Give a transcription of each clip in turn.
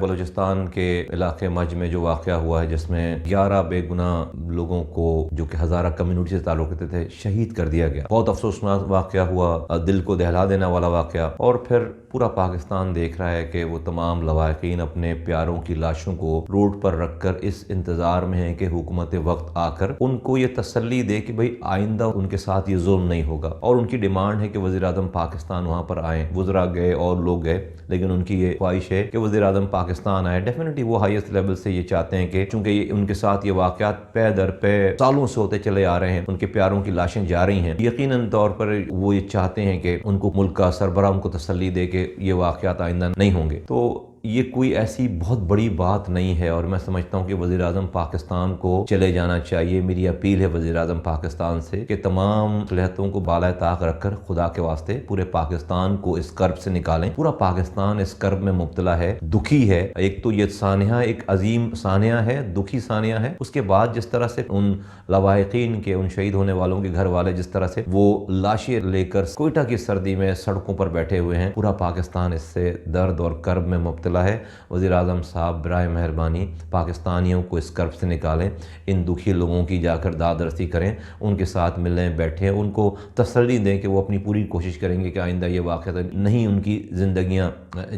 بلوچستان کے علاقے مجھ میں جو واقعہ ہوا ہے جس میں 11 بے گناہ لوگوں کو جو کہ ہزارہ کمیونٹی سے تعلق رکھتے تھے شہید کر دیا گیا۔ بہت افسوسناک واقعہ ہوا، دل کو دہلا دینے والا واقعہ، اور پھر پورا پاکستان دیکھ رہا ہے کہ وہ تمام لواحقین اپنے پیاروں کی لاشوں کو روڈ پر رکھ کر اس انتظار میں ہیں کہ حکومت وقت آ کر ان کو یہ تسلی دے کہ بھئی آئندہ ان کے ساتھ یہ ظلم نہیں ہوگا، اور ان کی ڈیمانڈ ہے کہ وزیر اعظم پاکستان وہاں پر آئیں۔ وزراء گئے اور لوگ گئے، لیکن ان کی یہ خواہش ہے کہ وزیر اعظم پاکستان آئے۔ ڈیفینیٹلی وہ ہائیسٹ لیول سے یہ چاہتے ہیں کہ چونکہ یہ ان کے ساتھ یہ واقعات پے در پے سالوں سے ہوتے چلے آ رہے ہیں، ان کے پیاروں کی لاشیں جا رہی ہیں، یقیناً طور پر وہ یہ چاہتے ہیں کہ ان کو ملک کا سربراہ ان کو تسلی دے کہ یہ واقعات آئندہ نہیں ہوں گے۔ تو یہ کوئی ایسی بہت بڑی بات نہیں ہے، اور میں سمجھتا ہوں کہ وزیر اعظم پاکستان کو چلے جانا چاہیے۔ میری اپیل ہے وزیر اعظم پاکستان سے کہ تمام صلاحیتوں کو بالائے طاق رکھ کر خدا کے واسطے پورے پاکستان کو اس کرب سے نکالیں۔ پورا پاکستان اس کرب میں مبتلا ہے، دکھی ہے۔ ایک تو یہ سانحہ ایک عظیم سانحہ ہے، دکھی سانحہ ہے۔ اس کے بعد جس طرح سے ان لواحقین کے، ان شہید ہونے والوں کے گھر والے جس طرح سے وہ لاشیں لے کر کوئٹہ کی سردی میں سڑکوں پر بیٹھے ہوئے ہیں، پورا پاکستان اس سے درد اور کرب میں مبتلا ہے۔ وزیر اعظم صاحب برائے مہربانی پاکستانیوں کو اس کرب سے نکالیں، ان دکھی لوگوں کی جا کر داد رسی کریں، ان کے ساتھ ملیں، بیٹھیں، ان کو تسلی دیں کہ وہ اپنی پوری کوشش کریں گے کہ آئندہ یہ واقعات نہیں ان کی زندگیاں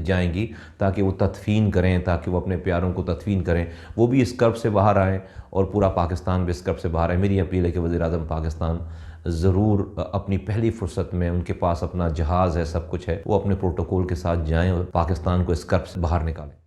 جائیں گی، تاکہ وہ تدفین کریں، تاکہ وہ اپنے پیاروں کو تدفین کریں، وہ بھی اس کرب سے باہر آئیں اور پورا پاکستان بھی اس کرب سے باہر آئے۔ میری اپیل ہے کہ وزیر اعظم پاکستان ضرور اپنی پہلی فرصت میں، ان کے پاس اپنا جہاز ہے، سب کچھ ہے، وہ اپنے پروٹوکول کے ساتھ جائیں اور پاکستان کو اس کرب سے باہر نکالیں۔